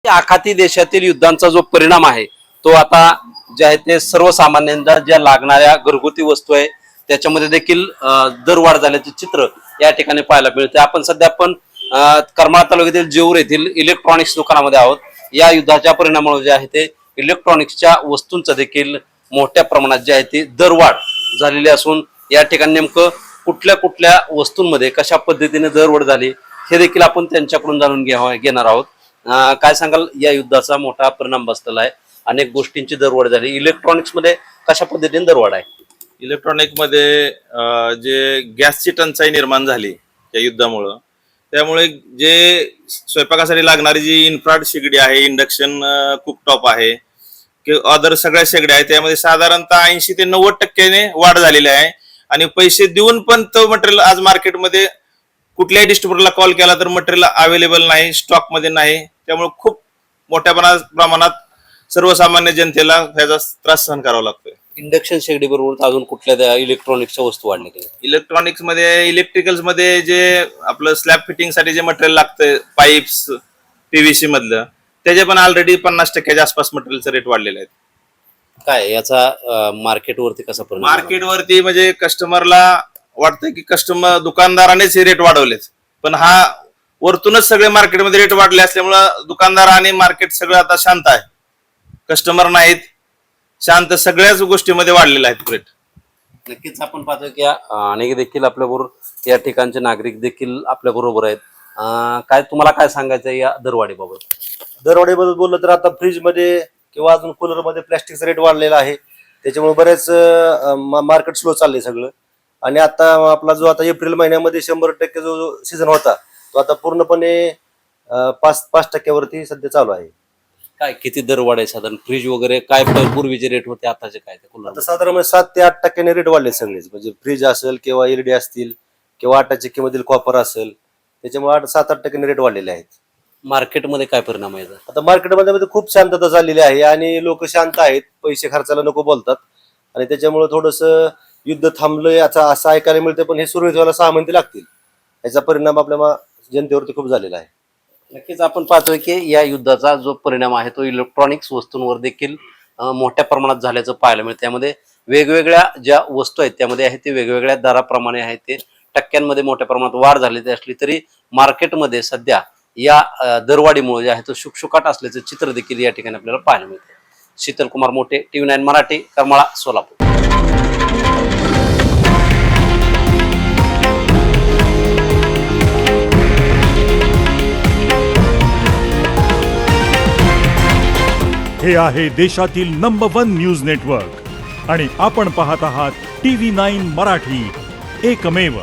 आखाती देशातील युद्धांचा जो परिणाम आहे तो आता जे आहे ते सर्वसामान्यांना ज्या लागणाऱ्या घरगुती वस्तू आहे त्याच्यामध्ये देखील दरवाढ झाल्याचे चित्र या ठिकाणी पाहायला मिळते. आपण सध्या करमाळा तालुक्यातील जेऊर येथील इलेक्ट्रॉनिक्स दुकानामध्ये आहोत. या युद्धाच्या परिणामामुळे जे आहे ते इलेक्ट्रॉनिक्सच्या वस्तूंचं देखील मोठ्या प्रमाणात जे आहे ते दरवाढ झालेली असून या ठिकाणी नेमकं कुठल्या कुठल्या वस्तूंमध्ये कशा पद्धतीने दरवाढ झाली हे देखील आपण त्यांच्याकडून जाणून घेणार आहोत. काय सांगाल, या युद्धाचा मोठा परिणाम बसलेला आहे, अनेक गोष्टींची दरवाढ झाली, इलेक्ट्रॉनिक्स मध्ये कशा पद्धतीने दरवाढ आहे? इलेक्ट्रॉनिक मध्ये जे गॅसची टंचाई निर्माण झाली या युद्धामुळं, त्यामुळे जे स्वयंपाकासाठी लागणारी जी इन्फ्रारेड शेगडी आहे, इंडक्शन कुकटॉप आहे किंवा अदर सगळ्या शेगड्या आहेत, त्यामध्ये साधारणतः 80 ते 90% वाढ झालेली आहे. आणि पैसे देऊन पण तो मटेरियल आज मार्केटमध्ये कुठल्याही डिस्ट्रीब्युटरला कॉल केला तर मटेरियल अवेलेबल नाही, स्टॉकमध्ये नाही. त्यामुळे खूप मोठ्या प्रमाणात सर्वसामान्य जनतेला याचा त्रास सहन करावा लागतोय. इंडक्शन शेगडी बरोबर अजून कुठल्या इलेक्ट्रॉनिक्सच्या वस्तू वाढल्या? इलेक्ट्रॉनिक्स मध्ये, इलेक्ट्रिकल्स मध्ये जे आपलं स्लॅब फिटिंग साठी जे मटेरियल लागतंय, पाईप्स पीव्हीसी मधलं, त्याचे पण ऑलरेडी 50% आसपास मटेरियलचे रेट वाढलेले आहेत. काय याचा मार्केटवरती कसा परिणाम? मार्केटवरती म्हणजे कस्टमरला वाटतंय की दुकानदारानेच हे रेट वाढवलेत, पण हा वरतूनच सगळे मार्केटमध्ये रेट वाढले असल्यामुळं दुकानदार आणि मार्केट सगळं आता शांत आहे. कस्टमर नाहीत, शांत, सगळ्याच गोष्टीमध्ये वाढलेला आहे रेट. नक्कीच आपण पाहतो की अनेक देखील आपल्याबरोबर या ठिकाणचे नागरिक देखील आपल्या बरोबर आहेत. काय तुम्हाला काय सांगायचं या दरवाढीबाबत? दरवाढीबद्दल बोललं तर आता फ्रीजमध्ये किंवा अजून कूलरमध्ये प्लॅस्टिकचा रेट वाढलेला आहे, त्याच्यामुळे बरेच मार्केट स्लो चाललंय सगळं. आणि आता आपला जो आता एप्रिल महिन्यामध्ये 100% जो सीझन होता तो आता पूर्णपणे 5% सध्या चालू आहे. काय किती दरवाढ आहे साधारण? फ्रीज वगैरे काय पूर्वीचे रेट होते, आताचे काय? आता साधारण 7 ते 8% रेट वाढले सगळेच, म्हणजे फ्रीज असेल किंवा एलईडी असतील किंवा 8 टक्केमधील कॉपर असेल, त्याच्यामुळे 7-8% रेट वाढलेले आहेत. मार्केटमध्ये काय परिणाम आहे? आता मार्केटमध्ये खूप शांतता झालेली आहे आणि लोक शांत आहेत, पैसे खर्चाला नको बोलतात आणि त्याच्यामुळे थोडस युद्ध थांबलंय असं ऐकायला मिळतं, पण हे सुरळीत व्हायला 6 महिने लागतील. याचा परिणाम आपल्या जनतेवरती खूप झालेला आहे. नक्कीच आपण पाहतोय की या युद्धाचा जो परिणाम आहे तो इलेक्ट्रॉनिक्स वस्तूंवर देखील मोठ्या प्रमाणात झाल्याचं पाहायला मिळतं. त्यामध्ये वेगवेगळ्या ज्या वस्तू आहेत त्यामध्ये आहे ते वेगवेगळ्या दराप्रमाणे आहे ते टक्क्यांमध्ये मोठ्या प्रमाणात वाढ झालेली असली तरी मार्केटमध्ये सध्या या दरवाढीमुळे जे आहे तो शुकशुकाट असल्याचं चित्र देखील या ठिकाणी आपल्याला पाहायला मिळते. शीतल कुमार मोठे, TV9 मराठी, करमाळा, सोलापूर. हे आहे देशातील नंबर 1 न्यूज नेटवर्क आणि आपण पाहत आहात TV9 मराठी, एकमेव.